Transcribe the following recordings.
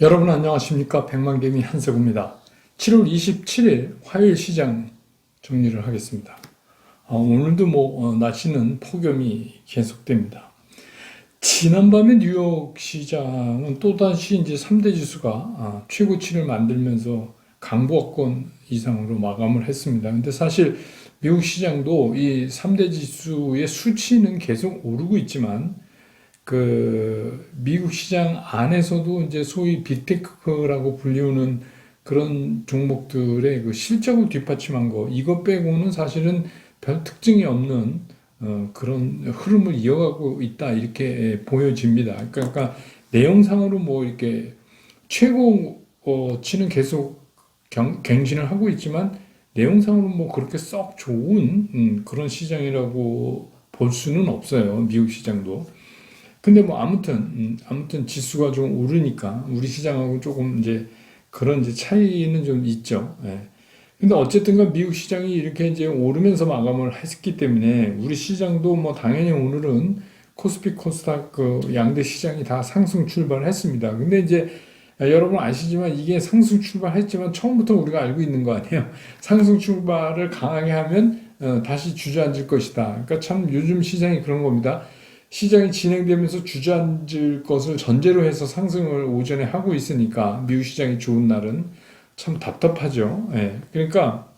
여러분 안녕하십니까? 백만개미 한세구입니다. 7월 27일 화요일 시장 정리를 하겠습니다. 오늘도 날씨는 폭염이 계속됩니다. 지난밤에 뉴욕 시장은 또다시 이제 3대 지수가 최고치를 만들면서 강보합권 이상으로 마감을 했습니다. 근데 사실 미국 시장도 이 3대 지수의 수치는 계속 오르고 있지만 미국 시장 안에서도 이제 소위 빅테크라고 불리우는 그런 종목들의 그 실적을 뒷받침한 거, 이것 빼고는 사실은 별 특징이 없는 그런 흐름을 이어가고 있다, 이렇게 보여집니다. 그러니까 내용상으로 이렇게 최고치는 계속 갱신을 하고 있지만 내용상으로 그렇게 썩 좋은 그런 시장이라고 볼 수는 없어요. 미국 시장도. 근데 아무튼 지수가 좀 오르니까 우리 시장하고 조금 이제 그런 이제 차이는 좀 있죠. 예. 근데 어쨌든간 미국 시장이 이렇게 이제 오르면서 마감을 했기 때문에 우리 시장도 당연히 오늘은 코스피 코스닥 그 양대 시장이 다 상승 출발했습니다. 근데 이제 여러분 아시지만 이게 상승 출발했지만 처음부터 우리가 알고 있는 거 아니에요. 상승 출발을 강하게 하면 다시 주저앉을 것이다. 그러니까 참 요즘 시장이 그런 겁니다. 시장이 진행되면서 주저앉을 것을 전제로 해서 상승을 오전에 하고 있으니까 미국 시장이 좋은 날은 참 답답하죠. 예. 그러니까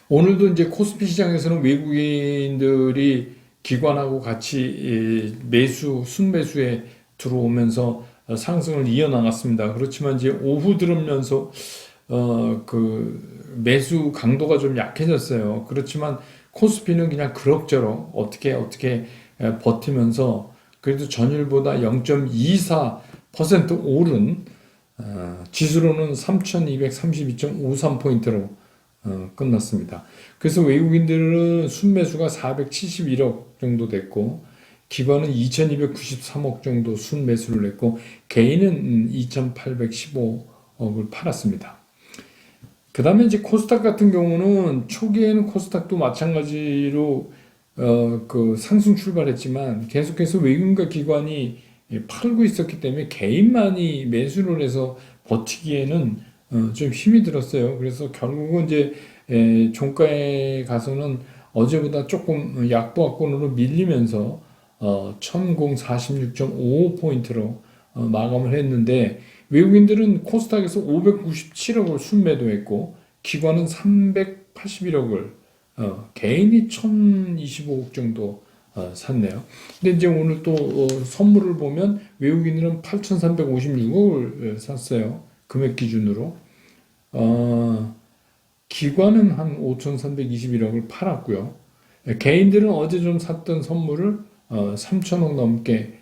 오늘도 이제 코스피 시장에서는 외국인들이 기관하고 같이 순매수에 들어오면서 상승을 이어나갔습니다. 그렇지만 이제 오후 들으면서 매수 강도가 좀 약해졌어요. 그렇지만 코스피는 그냥 그럭저럭 어떻게 버티면서 그래도 전일보다 0.24% 오른 지수로는 3232.53포인트로 끝났습니다. 그래서 외국인들은 순매수가 471억 정도 됐고 기관은 2293억 정도 순매수를 했고 개인은 2815억을 팔았습니다. 그 다음에 이제 코스닥 같은 경우는 초기에는 코스닥도 마찬가지로 상승 출발했지만 계속해서 외국인과 기관이 팔고 있었기 때문에 개인만이 매수를 해서 버티기에는 좀 힘이 들었어요. 그래서 결국은 이제 종가에 가서는 어제보다 조금 약보합권으로 밀리면서 1046.55포인트로 마감을 했는데 외국인들은 코스닥에서 597억을 순매도했고 기관은 381억을 개인이 1025억 정도 샀네요. 근데 이제 오늘 또 선물을 보면 외국인들은 8,356억을 샀어요. 금액 기준으로. 기관은 한 5,321억을 팔았고요. 개인들은 어제 좀 샀던 선물을 3천억 넘게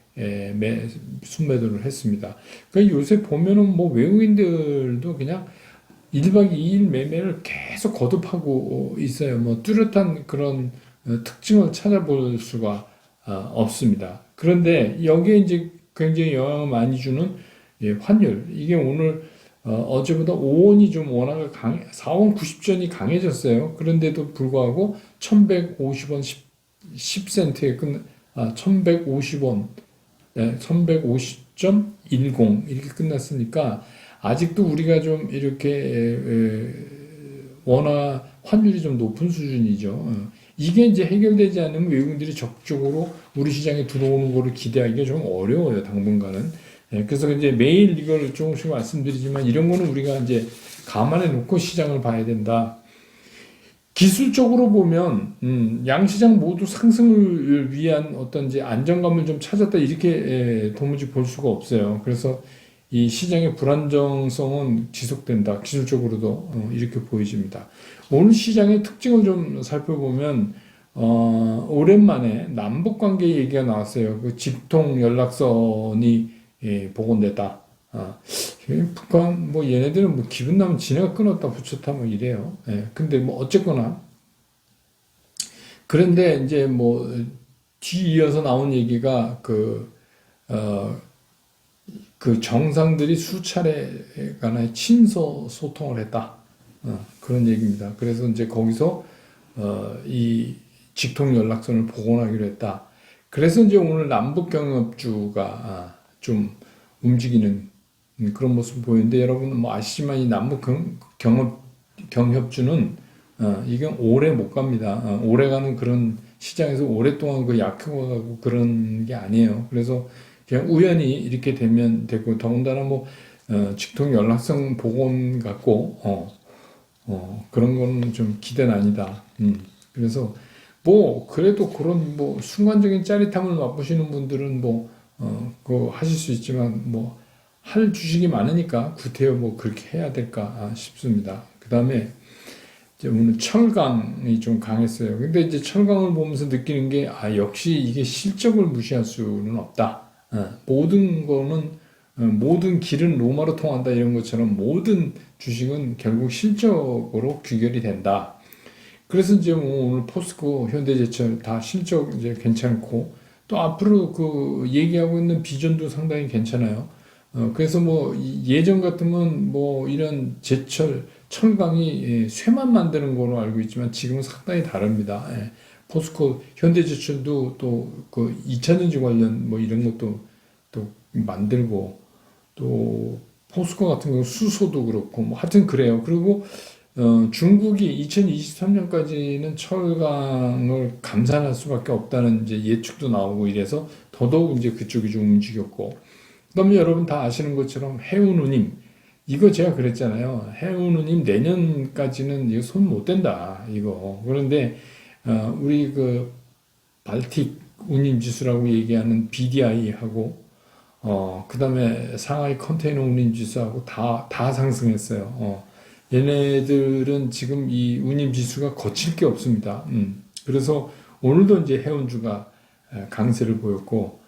순매도를 했습니다. 그러니까 요새 보면은 외국인들도 그냥 1박 2일 매매를 계속 거듭하고 있어요. 뚜렷한 그런 특징을 찾아볼 수가 없습니다. 그런데 여기에 이제 굉장히 영향을 많이 주는 환율. 이게 오늘 어제보다 5원이 좀 원화가 4원 90전이 강해졌어요. 그런데도 불구하고 1150원 10센트에 1150원, 1150.10 이렇게 끝났으니까 아직도 우리가 좀 이렇게 원화 환율이 좀 높은 수준이죠. 이게 이제 해결되지 않으면 외국인들이 적극적으로 우리 시장에 들어오는 거를 기대하기가 좀 어려워요, 당분간은. 그래서 이제 매일 이걸 조금씩 말씀드리지만 이런 거는 우리가 이제 감안해 놓고 시장을 봐야 된다. 기술적으로 보면 양시장 모두 상승을 위한 어떤 이제 안정감을 좀 찾았다 이렇게 도무지 볼 수가 없어요. 그래서 이 시장의 불안정성은 지속된다. 기술적으로도 이렇게 보여집니다. 오늘 시장의 특징을 좀 살펴보면 오랜만에 남북 관계 얘기가 나왔어요. 그 직통 연락선이 복원됐다. 북한 얘네들은 기분 나면 지네가 끊었다 붙였다 이래요. 근데 어쨌거나 그런데 이제 뒤이어서 나온 얘기가 그 정상들이 수차례 간의 친서 소통을 했다. 그런 얘기입니다. 그래서 이제 거기서 이 직통 연락선을 복원하기로 했다. 그래서 이제 오늘 남북 경협주가 좀 움직이는 그런 모습을 보이는데 여러분 뭐 아시지만 이 남북 경협주는 이건 오래 못 갑니다. 오래 가는 그런 시장에서 오랫동안 그 약해가고 그런 게 아니에요. 그래서 그냥 우연히 이렇게 되면 되고 더군다나 뭐 직통 연락성 보건 같고 그런 거는 좀 기대는 아니다. 그래서 뭐 그래도 그런 뭐 순간적인 짜릿함을 맛보시는 분들은 뭐 그거 하실 수 있지만 뭐 할 주식이 많으니까 구태여 뭐 그렇게 해야 될까 싶습니다. 그 다음에 이제 오늘 철강이 좀 강했어요. 근데 이제 철강을 보면서 느끼는 게 역시 이게 실적을 무시할 수는 없다. 모든 거는 모든 길은 로마로 통한다 이런 것처럼 모든 주식은 결국 실적으로 귀결이 된다. 그래서 이제 뭐 오늘 포스코, 현대제철 다 실적 이제 괜찮고 또 앞으로 그 얘기하고 있는 비전도 상당히 괜찮아요. 그래서 뭐 예전 같으면 뭐 이런 제철, 철강이 쇠만 만드는 거로 알고 있지만 지금은 상당히 다릅니다. 포스코, 현대제철도 또 그 2차전지 관련 뭐 이런 것도 또 만들고 또 포스코 같은 경우 수소도 그렇고 뭐 하여튼 그래요. 그리고 중국이 2023년까지는 철강을 감산할 수밖에 없다는 이제 예측도 나오고 이래서 더더욱 이제 그쪽이 좀 움직였고 그다음에 여러분 다 아시는 것처럼 해운우님 이거 제가 그랬잖아요. 해운우님 내년까지는 이거 손 못 댄다 이거. 그런데 우리 그 발틱 운임 지수라고 얘기하는 BDI하고 그다음에 상하이 컨테이너 운임 지수하고 다 상승했어요. 얘네들은 지금 이 운임 지수가 거칠 게 없습니다. 그래서 오늘도 이제 해운주가 강세를 보였고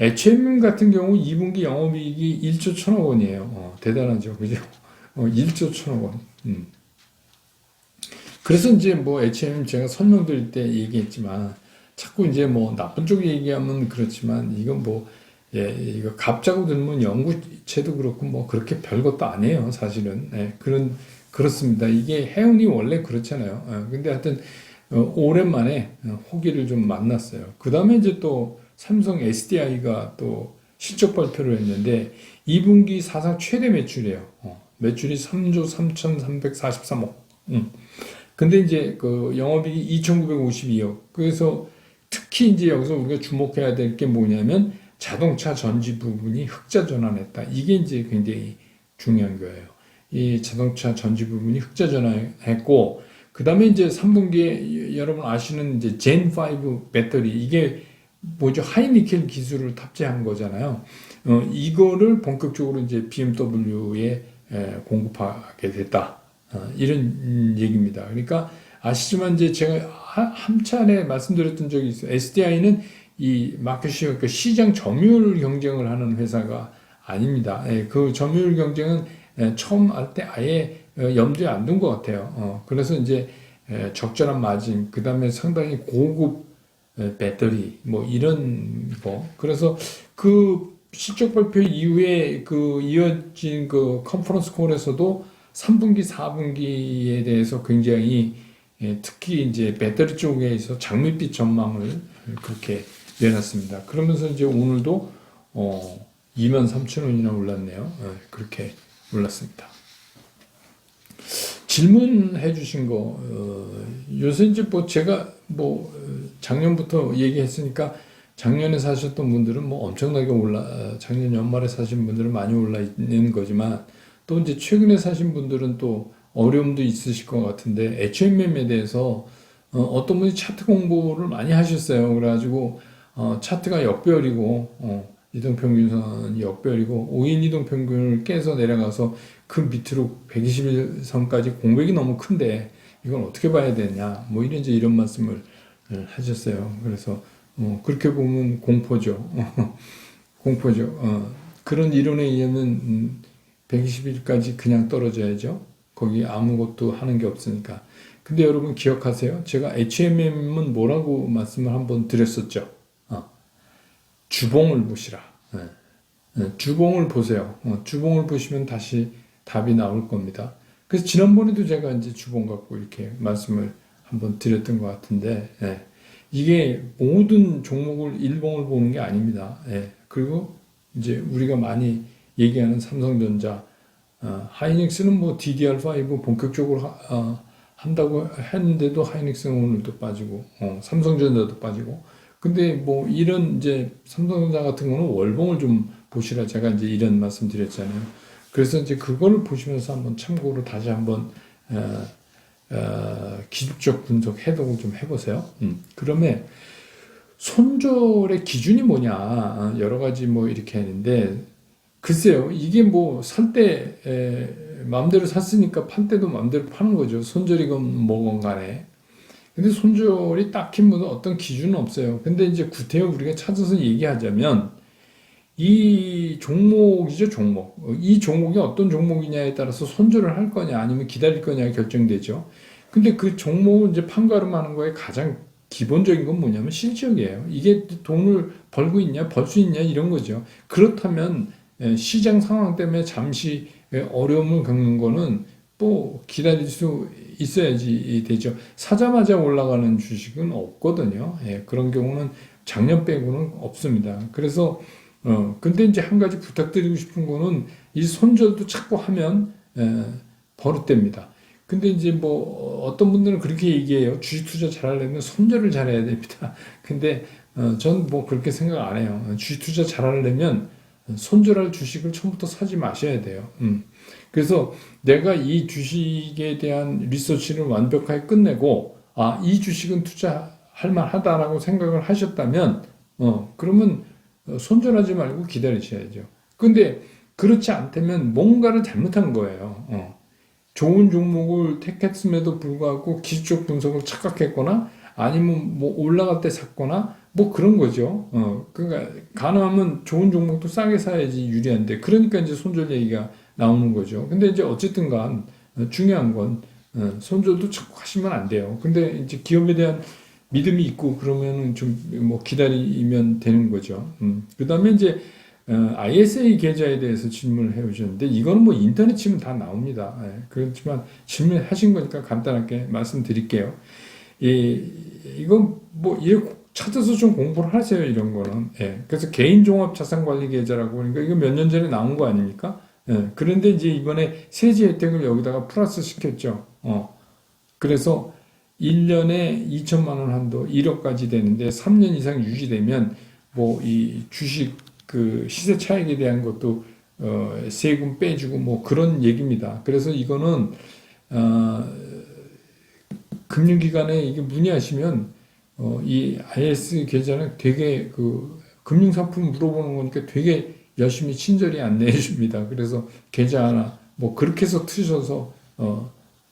H&M 같은 경우 2분기 영업이익이 1조 1천억 원이에요. 대단하죠. 그죠? 1조 1천억 원. 그래서 이제 뭐 H&M 제가 설명드릴 때 얘기했지만 자꾸 이제 뭐 나쁜 쪽 얘기하면 그렇지만 이건 뭐 예, 이거 갑자고 들면 연구체도 그렇고 뭐 그렇게 별것도 아니에요, 사실은. 그렇습니다. 이게 해운이 원래 그렇잖아요. 근데 하여튼 오랜만에 호기를 좀 만났어요. 그 다음에 이제 또 삼성 SDI가 또 실적 발표를 했는데 2분기 사상 최대 매출이에요. 매출이 3조 3,343억. 근데 이제 그 영업이익이 2,952억. 그래서 특히 이제 여기서 우리가 주목해야 될 게 뭐냐면 자동차 전지 부분이 흑자 전환했다. 이게 이제 굉장히 중요한 거예요. 이 자동차 전지 부분이 흑자 전환했고, 그 다음에 이제 3분기에 여러분 아시는 이제 젠5 배터리, 이게 뭐죠? 하이니켈 기술을 탑재한 거잖아요. 이거를 본격적으로 이제 BMW에 공급하게 됐다. 이런 얘기입니다. 그러니까 아시지만 이제 제가 한 차례 말씀드렸던 적이 있어요. SDI는 이 마켓시어, 그러니까 시장 점유율 경쟁을 하는 회사가 아닙니다. 그 점유율 경쟁은 처음 할 때 아예 염두에 안 둔 것 같아요. 그래서 이제 적절한 마진, 그 다음에 상당히 고급 배터리, 뭐 이런 거. 그래서 그 실적 발표 이후에 그 이어진 그 컨퍼런스 콜에서도 3분기, 4분기에 대해서 굉장히 특히 이제 배터리 쪽에서 장밋빛 전망을 그렇게 내놨습니다. 그러면서 이제 오늘도 23,000원이나 올랐네요. 그렇게 올랐습니다. 질문해 주신 거 요새 이제 뭐 제가 뭐 작년부터 얘기했으니까 작년에 사셨던 분들은 뭐 엄청나게 작년 연말에 사신 분들은 많이 올라 있는 거지만 또 이제 최근에 사신 분들은 또 어려움도 있으실 것 같은데 H&M에 대해서 어떤 분이 차트 공부를 많이 하셨어요. 그래가지고 차트가 역별이고 이동평균선이 역별이고 5일 이동평균을 깨서 내려가서 그 밑으로 121선까지 공백이 너무 큰데 이건 어떻게 봐야 되냐 뭐 이런 말씀을 하셨어요. 그래서 그렇게 보면 공포죠. 공포죠. 그런 이론에 의하면 120일까지 그냥 떨어져야죠. 거기 아무것도 하는 게 없으니까. 근데 여러분 기억하세요? 제가 H&M은 뭐라고 말씀을 한번 드렸었죠. 주봉을 보시라. 주봉을 보세요. 주봉을 보시면 다시 답이 나올 겁니다. 그래서 지난번에도 제가 이제 주봉 갖고 이렇게 말씀을 한번 드렸던 것 같은데, 이게 모든 종목을 일봉을 보는 게 아닙니다. 그리고 이제 우리가 많이 얘기하는 삼성전자, 하이닉스는 뭐 DDR5 본격적으로 한다고 했는데도 하이닉스는 오늘도 빠지고, 삼성전자도 빠지고. 근데 뭐 이런 이제 삼성전자 같은 경우는 월봉을 좀 보시라 제가 이제 이런 말씀 드렸잖아요. 그래서 이제 그거를 보시면서 한번 참고로 다시 한번 기술적 분석 해독을 좀 해보세요. 그러면 손절의 기준이 뭐냐 여러 가지 뭐 이렇게 하는데 글쎄요 이게 뭐 살 때 마음대로 샀으니까 팔 때도 마음대로 파는 거죠. 손절이건 뭐건 간에. 근데 손절이 딱히 뭐 어떤 기준은 없어요. 근데 이제 구태여 우리가 찾아서 얘기하자면 이 종목이죠, 종목. 이 종목이 어떤 종목이냐에 따라서 손절을 할 거냐 아니면 기다릴 거냐 결정되죠. 근데 그 종목을 이제 판가름하는 거에 가장 기본적인 건 뭐냐면 실적이에요. 이게 돈을 벌고 있냐, 벌 수 있냐 이런 거죠. 그렇다면 시장 상황 때문에 잠시 어려움을 겪는 거는 또 기다릴 수 있어야지 되죠. 사자마자 올라가는 주식은 없거든요. 그런 경우는 작년 빼고는 없습니다. 그래서 근데 이제 한 가지 부탁드리고 싶은 거는 이 손절도 자꾸 하면 버릇됩니다. 근데 이제 뭐 어떤 분들은 그렇게 얘기해요. 주식 투자 잘하려면 손절을 잘해야 됩니다. 근데 전 뭐 그렇게 생각 안 해요. 주식 투자 잘하려면 손절할 주식을 처음부터 사지 마셔야 돼요. 그래서 내가 이 주식에 대한 리서치를 완벽하게 끝내고 이 주식은 투자할 만하다라고 생각을 하셨다면 그러면 손절하지 말고 기다리셔야죠. 근데 그렇지 않다면 뭔가를 잘못한 거예요. 좋은 종목을 택했음에도 불구하고 기술적 분석을 착각했거나 아니면 뭐 올라갈 때 샀거나 뭐 그런 거죠. 그러니까 가능하면 좋은 종목도 싸게 사야지 유리한데 그러니까 이제 손절 얘기가 나오는 거죠. 근데 이제 어쨌든 간 중요한 건 손절도 자꾸 하시면 안 돼요. 근데 이제 기업에 대한 믿음이 있고 그러면은 좀 뭐 기다리면 되는 거죠. 그다음에 이제 ISA 계좌에 대해서 질문을 해오셨는데 이거는 뭐 인터넷 치면 다 나옵니다. 그렇지만 질문하신 거니까 간단하게 말씀드릴게요. 이건 뭐 찾아서 좀 공부를 하세요. 이런 거는. 그래서 개인 종합 자산 관리 계좌라고 그러니까 이거 몇 년 전에 나온 거 아닙니까? 그런데 이제 이번에 세제 혜택을 여기다가 플러스 시켰죠. 그래서 1년에 2천만 원 한도 1억까지 되는데 3년 이상 유지되면 뭐 이 주식 그 시세 차익에 대한 것도 세금 빼주고 뭐 그런 얘기입니다. 그래서 이거는 금융기관에 이게 문의하시면 이 IS 계좌는 되게 그 금융상품 물어보는 거니까 되게 열심히 친절히 안내해 줍니다. 그래서 계좌 하나 뭐 그렇게 해서 트셔서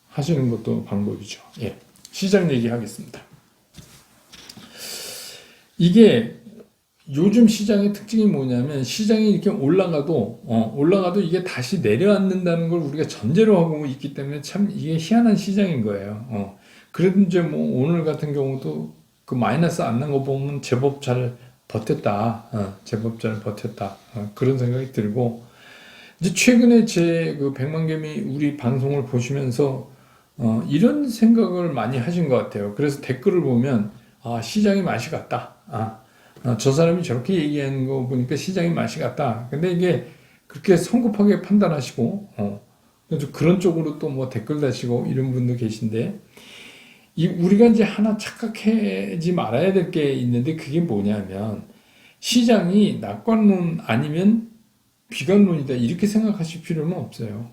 하시는 것도 방법이죠. 시장 얘기하겠습니다. 이게 요즘 시장의 특징이 뭐냐면 시장이 이렇게 올라가도 이게 다시 내려앉는다는 걸 우리가 전제로 하고 있기 때문에 참 이게 희한한 시장인 거예요. 그래도 이제 뭐 오늘 같은 경우도 그 마이너스 안 난 거 보면 제법 잘 버텼다. 제법 잘 버텼다. 그런 생각이 들고 이제 최근에 제 그 백만개미 우리 방송을 보시면서 이런 생각을 많이 하신 것 같아요. 그래서 댓글을 보면 시장이 맛이 갔다. 저 사람이 저렇게 얘기하는 거 보니까 시장이 맛이 갔다. 근데 이게 그렇게 성급하게 판단하시고 그래서 그런 쪽으로 또 뭐 댓글 다시고 이런 분도 계신데 우리가 이제 하나 착각하지 말아야 될 게 있는데 그게 뭐냐면 시장이 낙관론 아니면 비관론이다 이렇게 생각하실 필요는 없어요.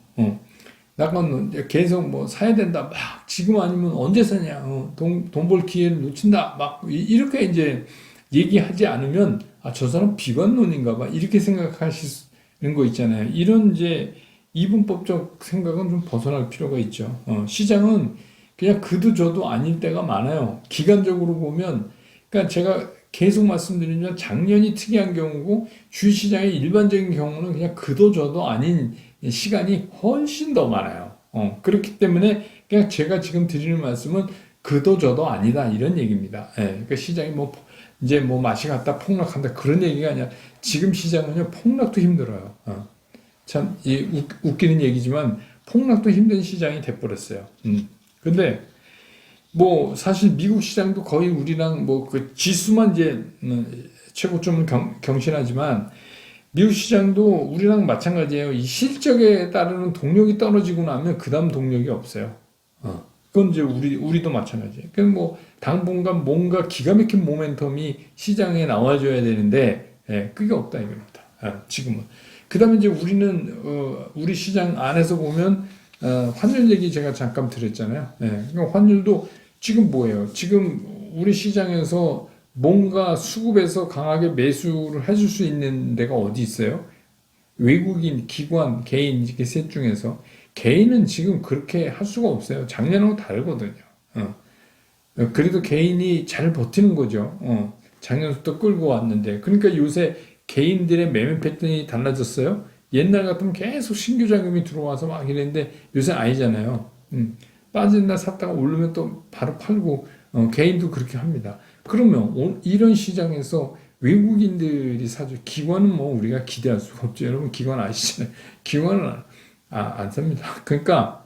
낙관론 계속 뭐 사야 된다 막 지금 아니면 언제 사냐 돈 벌 기회를 놓친다 막 이렇게 이제 얘기하지 않으면 저 사람 비관론인가 봐 이렇게 생각하시는 거 있잖아요. 이런 이제 이분법적 생각은 좀 벗어날 필요가 있죠. 시장은 그냥 그도 저도 아닐 때가 많아요. 기간적으로 보면 그러니까 제가 계속 말씀드리면 작년이 특이한 경우고 주식시장의 일반적인 경우는 그냥 그도 저도 아닌 시간이 훨씬 더 많아요. 그렇기 때문에 그냥 제가 지금 드리는 말씀은 그도 저도 아니다 이런 얘기입니다. 그러니까 시장이 뭐 이제 뭐 맛이 갔다 폭락한다 그런 얘기가 아니라 지금 시장은요 폭락도 힘들어요. 참 웃기는 얘기지만 폭락도 힘든 시장이 돼버렸어요. 근데 뭐 사실 미국 시장도 거의 우리랑 뭐 그 지수만 이제 최고점을 경신하지만 미국 시장도 우리랑 마찬가지예요. 이 실적에 따르는 동력이 떨어지고 나면 그 다음 동력이 없어요. 그건 이제 우리도 마찬가지예요. 그럼 뭐 당분간 뭔가 기가 막힌 모멘텀이 시장에 나와줘야 되는데, 예, 그게 없다 이겁니다. 지금은. 그 다음에 이제 우리 시장 안에서 보면, 환율 얘기 제가 잠깐 드렸잖아요. 예, 그러니까 환율도 지금 뭐예요? 지금 우리 시장에서 뭔가 수급에서 강하게 매수를 해줄 수 있는 데가 어디 있어요? 외국인, 기관, 개인 이렇게 셋 중에서 개인은 지금 그렇게 할 수가 없어요. 작년하고 다르거든요. 그래도 개인이 잘 버티는 거죠. 작년부터 끌고 왔는데. 그러니까 요새 개인들의 매매 패턴이 달라졌어요. 옛날 같으면 계속 신규 자금이 들어와서 막 이랬는데 요새 아니잖아요. 빠진 날 샀다가 오르면 또 바로 팔고, 개인도 그렇게 합니다. 그러면 이런 시장에서 외국인들이 사죠. 기관은 뭐 우리가 기대할 수가 없죠. 여러분 기관 아시잖아요. 기관은 안 삽니다. 그러니까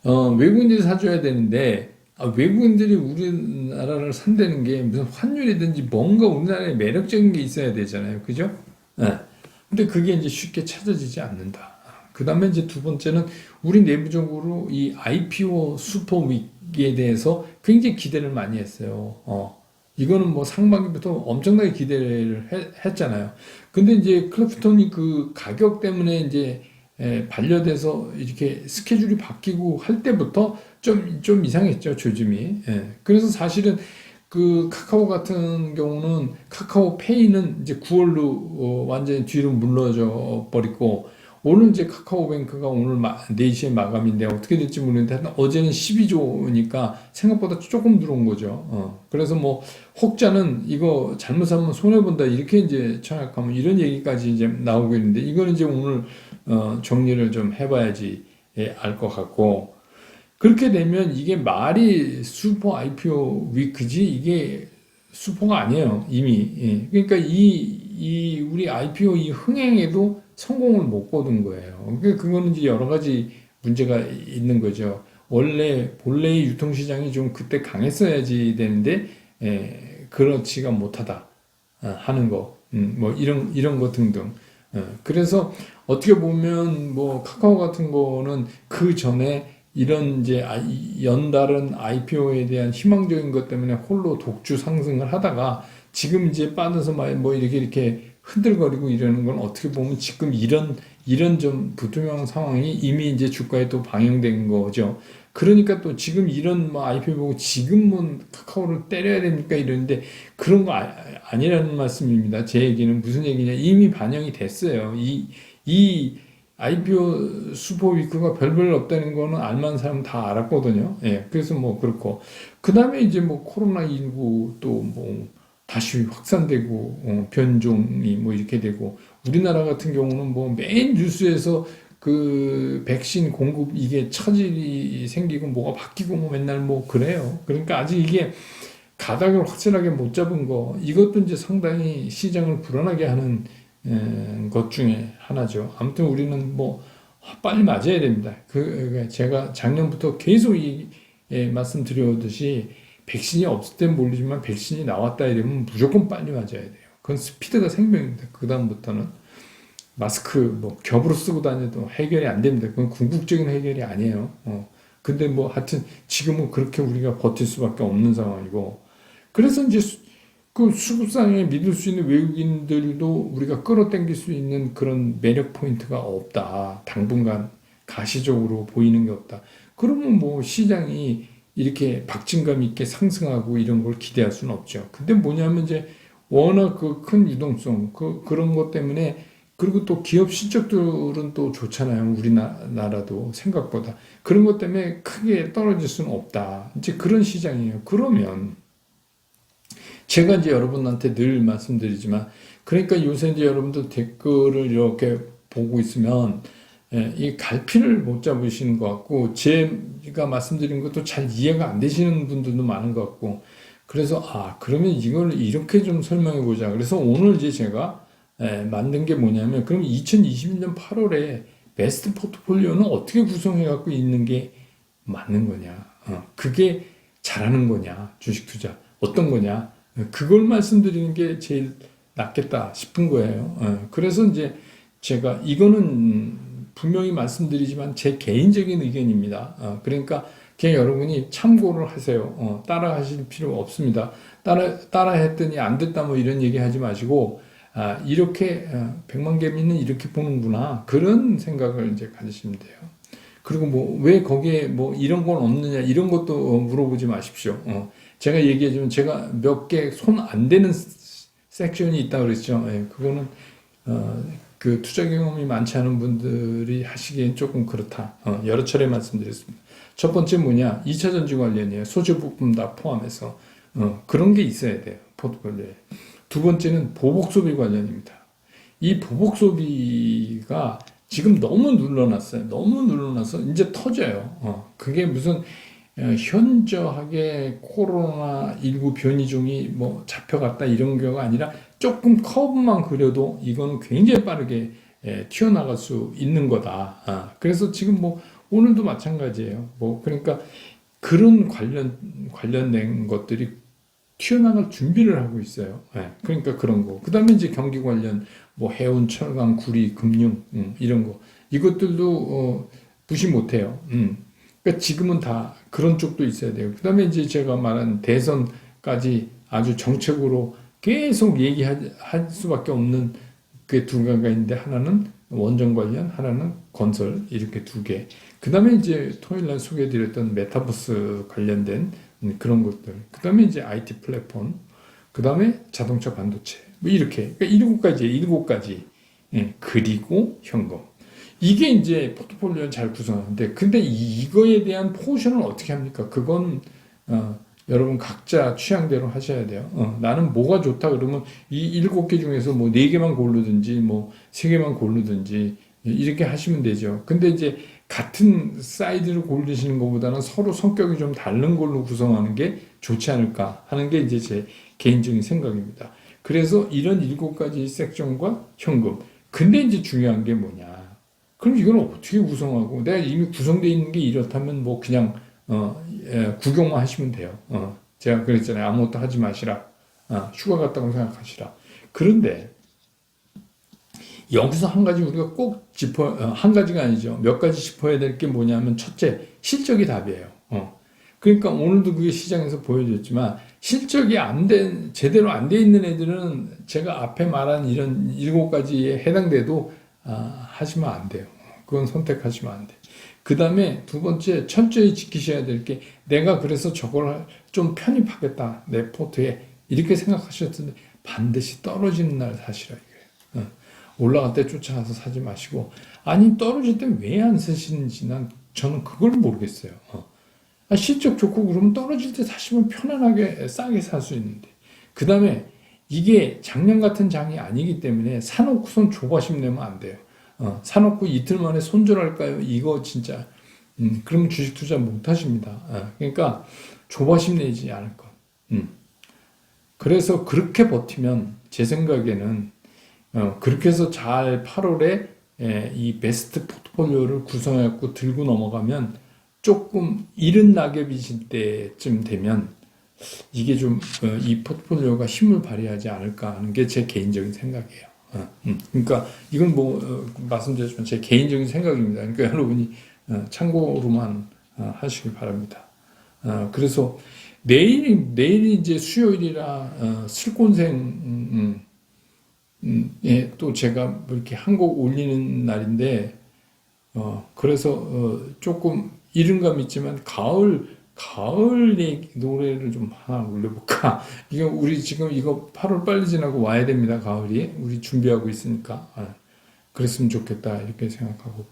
외국인들이 사줘야 되는데 외국인들이 우리나라를 산다는 게 무슨 환율이든지 뭔가 우리나라에 매력적인 게 있어야 되잖아요. 그죠? 네. 근데 그게 이제 쉽게 찾아지지 않는다. 그 다음에 이제 두 번째는 우리 내부적으로 이 IPO 슈퍼 윅에 대해서 굉장히 기대를 많이 했어요. 이거는 뭐 상반기부터 엄청나게 기대를 했잖아요. 근데 이제 클래프톤이 그 가격 때문에 이제 반려돼서 이렇게 스케줄이 바뀌고 할 때부터 좀 이상했죠, 조짐이. 그래서 사실은 그 카카오 같은 경우는 카카오 페이는 이제 9월로 완전히 뒤로 물러져 버리고 오늘 이제 카카오뱅크가 오늘 4시에 마감인데 어떻게 될지 모르겠는데 하여튼 어제는 12조니까 생각보다 조금 들어온 거죠. 그래서 뭐 혹자는 이거 잘못하면 손해본다 이렇게 이제 청약하면 이런 얘기까지 이제 나오고 있는데 이거는 이제 오늘 정리를 좀 해봐야지 알 것 같고 그렇게 되면 이게 말이 슈퍼 IPO 위크지 이게 슈퍼가 아니에요 이미. 그러니까 이 우리 IPO 이 흥행에도 성공을 못 거둔 거예요. 그러니까 그거는 이제 여러 가지 문제가 있는 거죠. 원래 본래의 유통시장이 좀 그때 강했어야지 되는데 그렇지가 못하다 하는 거, 뭐 이런 거 등등. 그래서 어떻게 보면 뭐 카카오 같은 거는 그 전에 이런 이제 연달은 IPO에 대한 희망적인 것 때문에 홀로 독주 상승을 하다가 지금 이제 빠져서 뭐 이렇게 흔들거리고 이러는 건 어떻게 보면 지금 이런 좀 불투명한 상황이 이미 이제 주가에 또 반영된 거죠. 그러니까 또 지금 이런 뭐 IPO 보고 지금은 카카오를 때려야 됩니까 이러는데 그런 거 아니라는 말씀입니다. 제 얘기는 무슨 얘기냐 이미 반영이 됐어요. 이 IPO 슈퍼위크가 별별 없다는 거는 알만한 사람 다 알았거든요. 예, 그래서 뭐 그렇고 그 다음에 이제 뭐 코로나19 또 뭐 다시 확산되고 변종이 뭐 이렇게 되고 우리나라 같은 경우는 뭐 매일 뉴스에서 그 백신 공급 이게 차질이 생기고 뭐가 바뀌고 뭐 맨날 뭐 그래요. 그러니까 아직 이게 가닥을 확실하게 못 잡은 거 이것도 이제 상당히 시장을 불안하게 하는 것 중에 하나죠. 아무튼 우리는 뭐 빨리 맞아야 됩니다. 제가 작년부터 계속 말씀드렸듯이 백신이 없을 땐 모르지만 백신이 나왔다 이러면 무조건 빨리 맞아야 돼요. 그건 스피드가 생명입니다. 그 다음부터는 마스크 뭐 겹으로 쓰고 다녀도 해결이 안 됩니다. 그건 궁극적인 해결이 아니에요. 근데 뭐 하여튼 지금은 그렇게 우리가 버틸 수밖에 없는 상황이고 그래서 이제 그 수급상에 믿을 수 있는 외국인들도 우리가 끌어당길 수 있는 그런 매력 포인트가 없다. 당분간 가시적으로 보이는 게 없다. 그러면 뭐 시장이 이렇게 박진감 있게 상승하고 이런 걸 기대할 수는 없죠. 근데 뭐냐면 이제 워낙 그 큰 유동성, 그런 것 때문에 그리고 또 기업 실적들은 또 좋잖아요. 우리나라도 생각보다. 그런 것 때문에 크게 떨어질 수는 없다. 이제 그런 시장이에요. 그러면 제가 이제 여러분한테 늘 말씀드리지만 그러니까 요새 이제 여러분들 댓글을 이렇게 보고 있으면 이 갈피를 못 잡으시는 것 같고 제가 말씀드린 것도 잘 이해가 안 되시는 분들도 많은 것 같고 그래서 그러면 이걸 이렇게 좀 설명해 보자. 그래서 오늘 이제 제가 만든 게 뭐냐면 그럼 2021년 8월에 베스트 포트폴리오는 어떻게 구성해 갖고 있는 게 맞는 거냐? 그게 잘하는 거냐? 주식 투자 어떤 거냐? 그걸 말씀드리는 게 제일 낫겠다 싶은 거예요. 그래서 이제 제가 이거는 분명히 말씀드리지만 제 개인적인 의견입니다. 그러니까 그냥 여러분이 참고를 하세요. 따라 하실 필요 없습니다. 따라 했더니 안 됐다 뭐 이런 얘기 하지 마시고, 이렇게, 100만 개미는 이렇게 보는구나. 그런 생각을 이제 가지시면 돼요. 그리고 뭐, 왜 거기에 뭐 이런 건 없느냐, 이런 것도 물어보지 마십시오. 제가 얘기해주면 제가 몇 개 손 안 대는 섹션이 있다고 그랬죠. 예, 그거는, 그 투자 경험이 많지 않은 분들이 하시기엔 조금 그렇다. 여러 차례 말씀드렸습니다. 첫 번째 뭐냐? 2차 전지 관련이에요. 소재 부품 다 포함해서. 그런 게 있어야 돼요. 포트폴리오에. 두 번째는 보복 소비 관련입니다. 이 보복 소비가 지금 너무 눌러놨어요. 너무 눌러놔서 이제 터져요. 그게 무슨 현저하게 코로나19 변이종이 뭐 잡혀갔다 이런 경우가 아니라 조금 커브만 그려도 이거는 굉장히 빠르게 튀어나갈 수 있는 거다. 그래서 지금 뭐 오늘도 마찬가지예요. 뭐 그러니까 그런 관련된 것들이 튀어나갈 준비를 하고 있어요. 그러니까 그런 거. 그 다음에 이제 경기 관련, 뭐 해운, 철강, 구리, 금융, 이런 거. 이것들도, 무시 못 해요. 그러니까 지금은 다 그런 쪽도 있어야 돼요. 그 다음에 이제 제가 말한 대선까지 아주 정책으로 계속 얘기할 수밖에 없는 그 두 개가 있는데 하나는 원전 관련, 하나는 건설, 이렇게 두 개. 그 다음에 이제 토요일 날 소개해드렸던 메타버스 관련된 그런 것들. 그 다음에 이제 IT 플랫폼. 그 다음에 자동차 반도체. 뭐 이렇게. 그러니까 일곱 가지. 예, 그리고 현금. 이게 이제 포트폴리오를 잘 구성하는데, 근데 이거에 대한 포션을 어떻게 합니까? 그건, 여러분 각자 취향대로 하셔야 돼요. 나는 뭐가 좋다 그러면 이 7개 중에서 뭐 4개만 고르든지 뭐 3개만 고르든지 이렇게 하시면 되죠. 근데 이제 같은 사이즈를 고르시는 것보다는 서로 성격이 좀 다른 걸로 구성하는 게 좋지 않을까 하는 게 이제 제 개인적인 생각입니다. 그래서 이런 7가지 섹션과 현금. 근데 이제 중요한 게 뭐냐. 그럼 이걸 어떻게 구성하고, 내가 이미 구성되어 있는 게 이렇다면 뭐 그냥, 구경만 하시면 돼요. 제가 그랬잖아요. 아무것도 하지 마시라. 휴가 갔다고 생각하시라. 그런데, 여기서 한 가지 우리가 꼭 한 가지가 아니죠. 몇 가지 짚어야 될 게 뭐냐면, 첫째, 실적이 답이에요. 그러니까 오늘도 그게 시장에서 보여줬지만, 실적이 제대로 안 돼 있는 애들은 제가 앞에 말한 이런 7가지에 해당돼도, 하시면 안 돼요. 그건 선택하시면 안 돼. 그 다음에 두 번째, 철저히 지키셔야 될 게, 내가 그래서 저걸 좀 편입하겠다, 내 포트에. 이렇게 생각하셨는데, 반드시 떨어지는 날 사시라, 이거예요. 올라갈 때 쫓아가서 사지 마시고, 아니, 떨어질 때 왜 안 사시는지 저는 그걸 모르겠어요. 실적 좋고 그러면 떨어질 때 사시면 편안하게 싸게 살 수 있는데. 그 다음에 이게 작년 같은 장이 아니기 때문에 사놓고선 조바심 내면 안 돼요. 사놓고 이틀 만에 손절할까요? 이거 진짜, 그럼 주식 투자 못 하십니다. 그러니까 조바심 내지 않을 것. 그래서 그렇게 버티면 제 생각에는, 그렇게 해서 잘 8월에 이 베스트 포트폴리오를 구성해갖고 들고 넘어가면 조금 이른 낙엽이실 때쯤 되면 이게 좀, 이 포트폴리오가 힘을 발휘하지 않을까 하는 게 제 개인적인 생각이에요. 그러니까 이건 뭐, 말씀드렸지만 제 개인적인 생각입니다. 그러니까 여러분이 참고로만 하시길 바랍니다. 그래서 내일이 이제 수요일이라, 슬콘생, 예, 또 제가 뭐 이렇게 한 곡 올리는 날인데, 그래서, 조금 이른감 있지만, 가을 노래를 좀 하나 올려볼까? 이거 우리 지금 이거 8월 빨리 지나고 와야 됩니다. 가을이. 우리 준비하고 있으니까. 그랬으면 좋겠다. 이렇게 생각하고.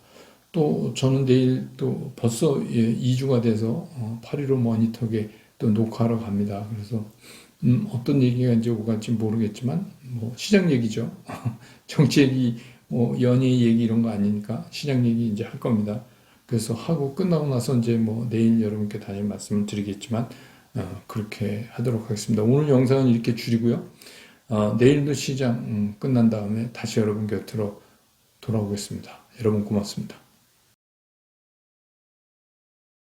또 저는 내일 또 벌써 2주가 돼서 8.15 모니터게 또 녹화하러 갑니다. 그래서 어떤 얘기가 이제 오갈지 모르겠지만 뭐 시장 얘기죠. 정치 얘기, 뭐 연예 얘기 이런 거 아니니까 시장 얘기 이제 할 겁니다. 그래서 하고 끝나고 나서 이제 뭐 내일 여러분께 다시 말씀을 드리겠지만 그렇게 하도록 하겠습니다. 오늘 영상은 이렇게 줄이고요. 내일도 시장 끝난 다음에 다시 여러분 곁으로 돌아오겠습니다. 여러분 고맙습니다.